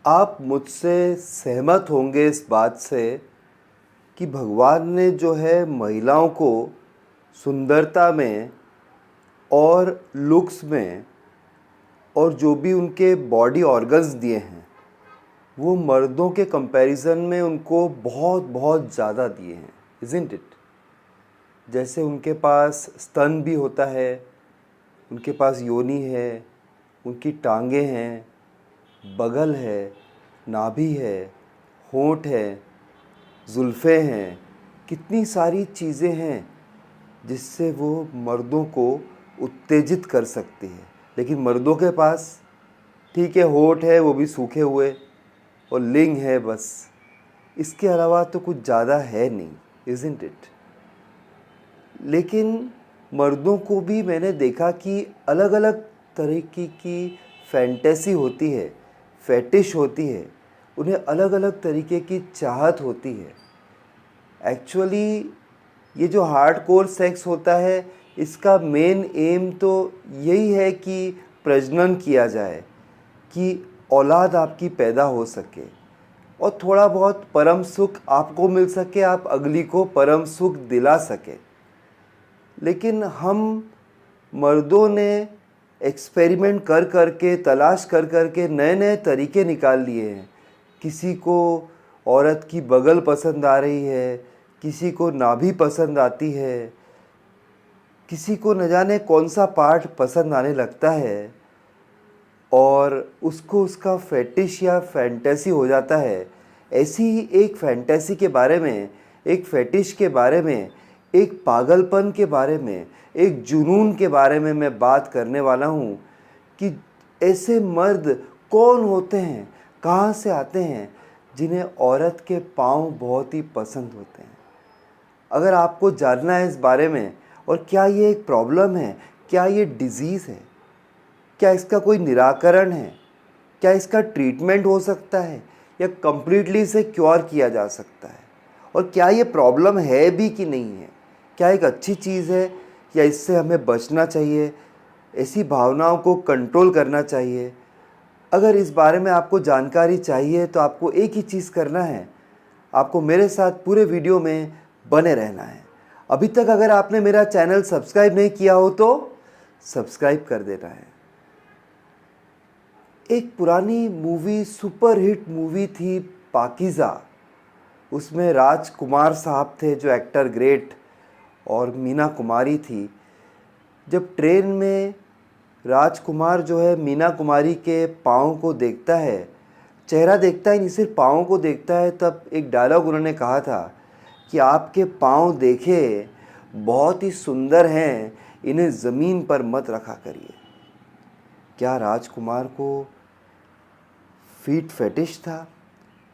आप मुझसे सहमत होंगे इस बात से कि भगवान ने जो है महिलाओं को सुंदरता में और लुक्स में और जो भी उनके बॉडी ऑर्गन्स दिए हैं वो मर्दों के कंपैरिजन में उनको बहुत बहुत ज़्यादा दिए हैं, इज़न्ट इट। जैसे उनके पास स्तन भी होता है, उनके पास योनि है, उनकी टांगें हैं, बगल है, नाभि है, होंठ है, जुल्फ़ें हैं, कितनी सारी चीज़ें हैं जिससे वो मर्दों को उत्तेजित कर सकती है। लेकिन मर्दों के पास ठीक है, होंठ है वो भी सूखे हुए और लिंग है बस, इसके अलावा तो कुछ ज़्यादा है नहीं, इज़न्ट इट। लेकिन मर्दों को भी मैंने देखा कि अलग अलग तरीके की फैंटेसी होती है, फेटिश होती है, उन्हें अलग अलग तरीके की चाहत होती है। एक्चुअली ये जो हार्डकोर सेक्स होता है इसका मेन एम तो यही है कि प्रजनन किया जाए, कि औलाद आपकी पैदा हो सके और थोड़ा बहुत परम सुख आपको मिल सके, आप अगली को परम सुख दिला सके। लेकिन हम मर्दों ने एक्सपेरिमेंट कर कर के, तलाश कर कर के नए नए तरीके निकाल लिए हैं। किसी को औरत की बगल पसंद आ रही है, किसी को नाभि पसंद आती है, किसी को न जाने कौन सा पार्ट पसंद आने लगता है और उसको उसका फेटिश या फैंटेसी हो जाता है। ऐसी ही एक फैंटेसी के बारे में, एक फेटिश के बारे में, एक पागलपन के बारे में, एक जुनून के बारे में मैं बात करने वाला हूँ कि ऐसे मर्द कौन होते हैं, कहाँ से आते हैं जिन्हें औरत के पाँव बहुत ही पसंद होते हैं। अगर आपको जानना है इस बारे में और क्या ये एक प्रॉब्लम है, क्या ये डिज़ीज़ है, क्या इसका कोई निराकरण है, क्या इसका ट्रीटमेंट हो सकता है या कम्प्लीटली इसे क्योर किया जा सकता है, और क्या ये प्रॉब्लम है भी कि नहीं है, क्या एक अच्छी चीज़ है या इससे हमें बचना चाहिए, ऐसी भावनाओं को कंट्रोल करना चाहिए। अगर इस बारे में आपको जानकारी चाहिए तो आपको एक ही चीज़ करना है, आपको मेरे साथ पूरे वीडियो में बने रहना है। अभी तक अगर आपने मेरा चैनल सब्सक्राइब नहीं किया हो तो सब्सक्राइब कर देना है। एक पुरानी मूवी, सुपर हिट मूवी थी पाकीज़ा। उसमें राजकुमार साहब थे जो एक्टर ग्रेट, और मीना कुमारी थी। जब ट्रेन में राजकुमार जो है मीना कुमारी के पाँव को देखता है, चेहरा देखता ही नहीं सिर्फ पाँव को देखता है, तब एक डायलॉग उन्होंने कहा था कि आपके पाँव देखे बहुत ही सुंदर हैं, इन्हें ज़मीन पर मत रखा करिए। क्या राजकुमार को फीट फेटिश था?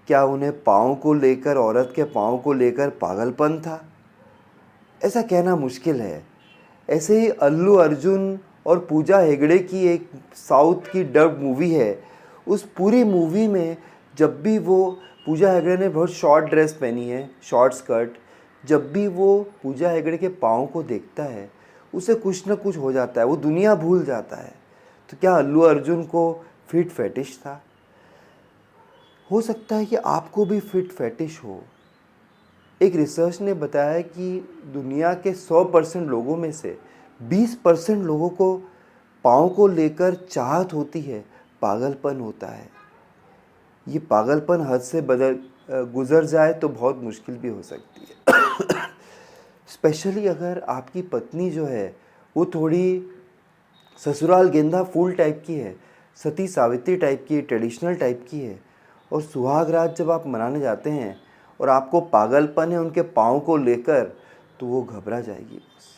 क्या उन्हें पाँव को लेकर, औरत के पाँव को लेकर पागलपन था? ऐसा कहना मुश्किल है। ऐसे ही अल्लू अर्जुन और पूजा हेगड़े की एक साउथ की डब मूवी है, उस पूरी मूवी में जब भी वो, पूजा हेगड़े ने बहुत शॉर्ट ड्रेस पहनी है, शॉर्ट स्कर्ट, जब भी वो पूजा हेगड़े के पाँव को देखता है उसे कुछ न कुछ हो जाता है, वो दुनिया भूल जाता है। तो क्या अल्लू अर्जुन को फिट फेटिश था? हो सकता है कि आपको भी फिट फेटिश हो। एक रिसर्च ने बताया कि दुनिया के 100% लोगों में से 20% लोगों को पाँव को लेकर चाहत होती है, पागलपन होता है। ये पागलपन हद से गुज़र जाए तो बहुत मुश्किल भी हो सकती है। स्पेशली अगर आपकी पत्नी जो है वो थोड़ी ससुराल गेंदा फूल टाइप की है, सती सावित्री टाइप की, ट्रेडिशनल टाइप की है, और सुहाग रात जब आप मनाने जाते हैं और आपको पागलपन है उनके पाँव को लेकर, तो वो घबरा जाएगी। बस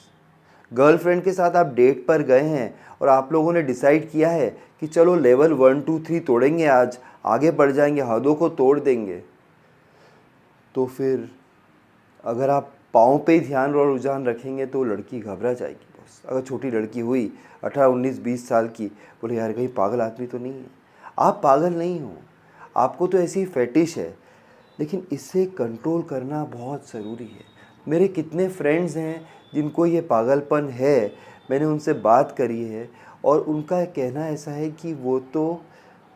गर्लफ्रेंड के साथ आप डेट पर गए हैं और आप लोगों ने डिसाइड किया है कि चलो लेवल 1 2 3 तोड़ेंगे, आज आगे बढ़ जाएंगे, हदों को तोड़ देंगे, तो फिर अगर आप पाँव पे ही ध्यान और रुझान रखेंगे तो लड़की घबरा जाएगी। बस अगर छोटी लड़की हुई 18 19 20 साल की, बोले यार कहीं पागल आदमी तो नहीं है। आप पागल नहीं हो, आपको तो ऐसी फेटिश है, लेकिन इसे कंट्रोल करना बहुत ज़रूरी है। मेरे कितने फ्रेंड्स हैं जिनको ये पागलपन है, मैंने उनसे बात करी है और उनका कहना ऐसा है कि वो तो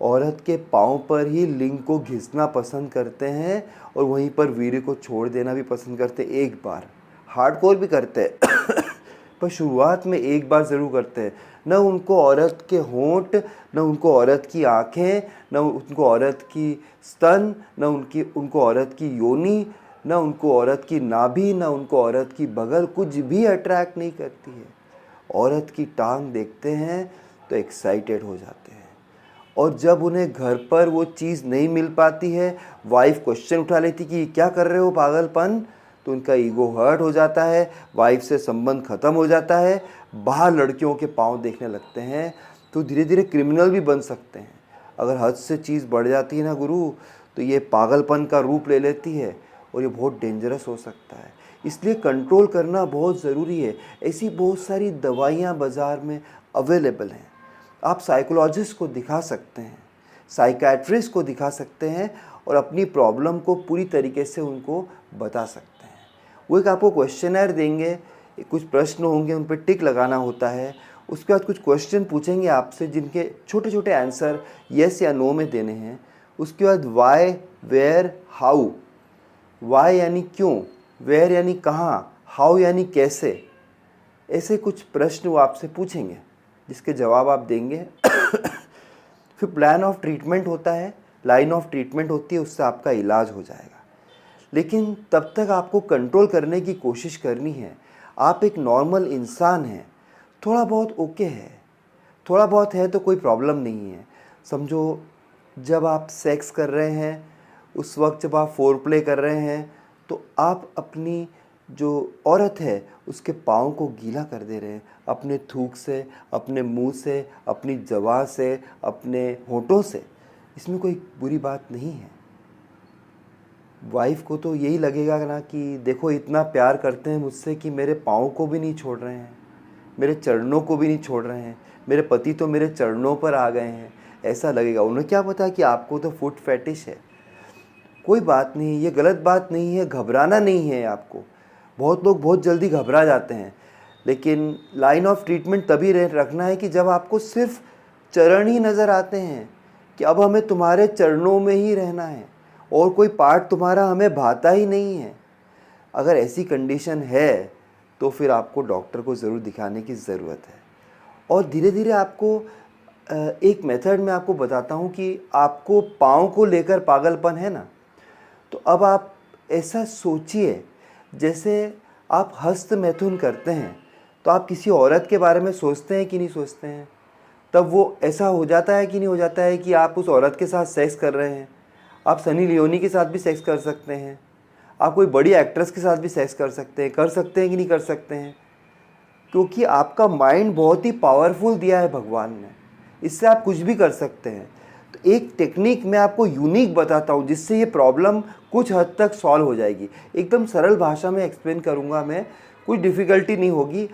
औरत के पाँव पर ही लिंग को घिसना पसंद करते हैं और वहीं पर वीर्य को छोड़ देना भी पसंद करते हैं। एक बार हार्डकोर भी करते हैं पर शुरुआत में एक बार ज़रूर करते हैं। न उनको औरत के होंठ, न उनको औरत की आँखें, न उनको औरत की स्तन, न उनको औरत की योनि, न उनको औरत की नाभि, न उनको औरत की बगल, कुछ भी अट्रैक्ट नहीं करती है। औरत की टांग देखते हैं तो एक्साइटेड हो जाते हैं। और जब उन्हें घर पर वो चीज़ नहीं मिल पाती है, वाइफ क्वेश्चन उठा लेती कि क्या कर रहे हो पागलपन, तो उनका ईगो हर्ट हो जाता है, वाइफ से संबंध ख़त्म हो जाता है, बाहर लड़कियों के पाँव देखने लगते हैं, तो धीरे धीरे क्रिमिनल भी बन सकते हैं। अगर हद से चीज़ बढ़ जाती है ना गुरु, तो ये पागलपन का रूप ले लेती है और ये बहुत डेंजरस हो सकता है। इसलिए कंट्रोल करना बहुत ज़रूरी है। ऐसी बहुत सारी दवाइयाँ बाज़ार में अवेलेबल हैं। आप साइकोलॉजिस्ट को दिखा सकते हैं, साइकियाट्रिस्ट को दिखा सकते हैं और अपनी प्रॉब्लम को पूरी तरीके से उनको बता सकते हैं। वो एक आपको क्वेश्चनर देंगे, कुछ प्रश्न होंगे, उन पर टिक लगाना होता है। उसके बाद कुछ क्वेश्चन पूछेंगे आपसे जिनके छोटे छोटे आंसर येस या नो में देने हैं। उसके बाद वाई, वेयर, हाउ। वाई यानी क्यों, वेयर यानी कहाँ, हाउ यानी कैसे। ऐसे कुछ प्रश्न वो आपसे पूछेंगे जिसके जवाब आप देंगे। फिर प्लान ऑफ ट्रीटमेंट होता है, लाइन ऑफ ट्रीटमेंट होती है, उससे आपका इलाज हो जाएगा। लेकिन तब तक आपको कंट्रोल करने की कोशिश करनी है। आप एक नॉर्मल इंसान हैं, थोड़ा बहुत ओके है, थोड़ा बहुत है तो कोई प्रॉब्लम नहीं है। समझो जब आप सेक्स कर रहे हैं, उस वक्त जब आप फोर प्ले कर रहे हैं, तो आप अपनी जो औरत है उसके पाँव को गीला कर दे रहे हैं अपने थूक से, अपने मुंह से, अपनी ज़बान से, अपने होठों से। इसमें कोई बुरी बात नहीं है। वाइफ को तो यही लगेगा ना कि देखो इतना प्यार करते हैं मुझसे कि मेरे पाँव को भी नहीं छोड़ रहे हैं, मेरे चरणों को भी नहीं छोड़ रहे हैं, मेरे पति तो मेरे चरणों पर आ गए हैं, ऐसा लगेगा। उन्हें क्या पता कि आपको तो फुट फैटिश है। कोई बात नहीं, ये गलत बात नहीं है, घबराना नहीं है आपको। बहुत लोग बहुत जल्दी घबरा जाते हैं, लेकिन लाइन ऑफ ट्रीटमेंट तभी रखना है कि जब आपको सिर्फ चरण ही नज़र आते हैं कि अब हमें तुम्हारे चरणों में ही रहना है और कोई पार्ट तुम्हारा हमें भाता ही नहीं है। अगर ऐसी कंडीशन है तो फिर आपको डॉक्टर को ज़रूर दिखाने की ज़रूरत है। और धीरे धीरे आपको एक मेथड मैं आपको बताता हूँ कि आपको पाँव को लेकर पागलपन है ना, तो अब आप ऐसा सोचिए जैसे आप हस्त मैथुन करते हैं तो आप किसी औरत के बारे में सोचते हैं कि नहीं सोचते हैं। तब वो ऐसा हो जाता है कि नहीं हो जाता है कि आप उस औरत के साथ सेक्स कर रहे हैं। आप सनी लियोनी के साथ भी सेक्स कर सकते हैं, आप कोई बड़ी एक्ट्रेस के साथ भी सेक्स कर सकते हैं कि नहीं कर सकते हैं। क्योंकि आपका माइंड बहुत ही पावरफुल दिया है भगवान ने, इससे आप कुछ भी कर सकते हैं। तो एक टेक्निक मैं आपको यूनिक बताता हूँ जिससे ये प्रॉब्लम कुछ हद तक सॉल्व हो जाएगी। एकदम सरल भाषा में एक्सप्लेन करूँगा मैं, कुछ डिफ़िकल्टी नहीं होगी।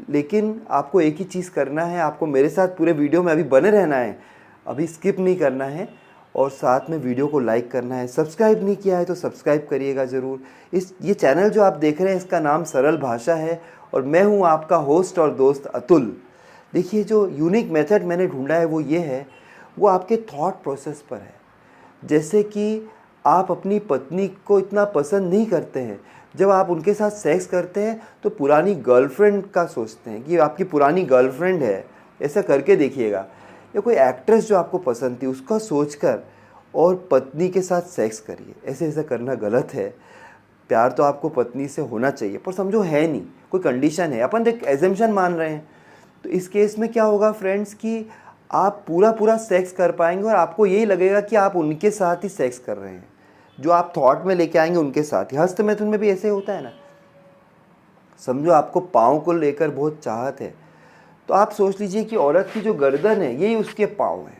लेकिन आपको एक ही चीज़ करना है, आपको मेरे साथ पूरे वीडियो में अभी बने रहना है, अभी स्किप नहीं करना है और साथ में वीडियो को लाइक करना है। सब्सक्राइब नहीं किया है तो सब्सक्राइब करिएगा ज़रूर। ये चैनल जो आप देख रहे हैं इसका नाम सरल भाषा है और मैं हूँ आपका होस्ट और दोस्त अतुल। देखिए जो यूनिक मेथड मैंने ढूंढा है वो ये है, वो आपके थॉट प्रोसेस पर है। जैसे कि आप अपनी पत्नी को इतना पसंद नहीं करते हैं, जब आप उनके साथ सेक्स करते हैं तो पुरानी गर्लफ्रेंड का सोचते हैं कि आपकी पुरानी गर्लफ्रेंड है, ऐसा करके देखिएगा। या कोई एक्ट्रेस जो आपको पसंद थी उसका सोचकर और पत्नी के साथ सेक्स करिए। ऐसे ऐसा करना गलत है। प्यार तो आपको पत्नी से होना चाहिए, पर समझो है नहीं, कोई कंडीशन है, अपन एक एजम्पशन मान रहे हैं। तो इस केस में क्या होगा फ्रेंड्स कि आप पूरा सेक्स कर पाएंगे और आपको यही लगेगा कि आप उनके साथ ही सेक्स कर रहे हैं, जो आप थॉट में लेके आएंगे उनके साथ ही। हस्त मैथुन में भी ऐसे होता है ना। समझो आपको पाँव को लेकर बहुत चाहत है, तो आप सोच लीजिए कि औरत की जो गर्दन है यही उसके पाँव है,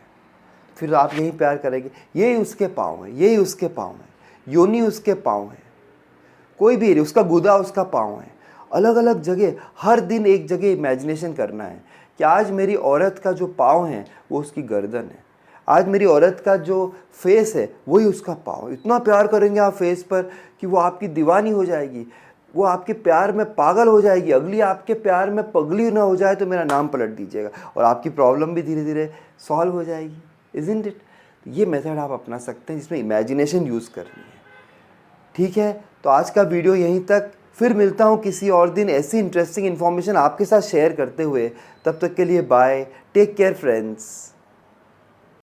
फिर आप यही प्यार करेंगे, यही उसके पाँव है, यही उसके पाँव है, योनि उसके पाँव है, कोई भी उसका गुदा उसका पाँव है। अलग अलग जगह, हर दिन एक जगह इमेजिनेशन करना है कि आज मेरी औरत का जो पाँव है वो उसकी गर्दन है, आज मेरी औरत का जो फेस है वही उसका पाँव है। इतना प्यार करेंगे आप फेस पर कि वो आपकी दीवानी हो जाएगी, वो आपके प्यार में पागल हो जाएगी। अगली आपके प्यार में पगली ना हो जाए तो मेरा नाम पलट दीजिएगा और आपकी प्रॉब्लम भी धीरे धीरे सॉल्व हो जाएगी। Isn't it? ये मेथड आप अपना सकते हैं जिसमें इमेजिनेशन यूज़ करनी है। ठीक है, तो आज का वीडियो यहीं तक। फिर मिलता हूँ किसी और दिन ऐसी इंटरेस्टिंग इन्फॉर्मेशन आपके साथ शेयर करते हुए। तब तक के लिए बाय, टेक केयर फ्रेंड्स।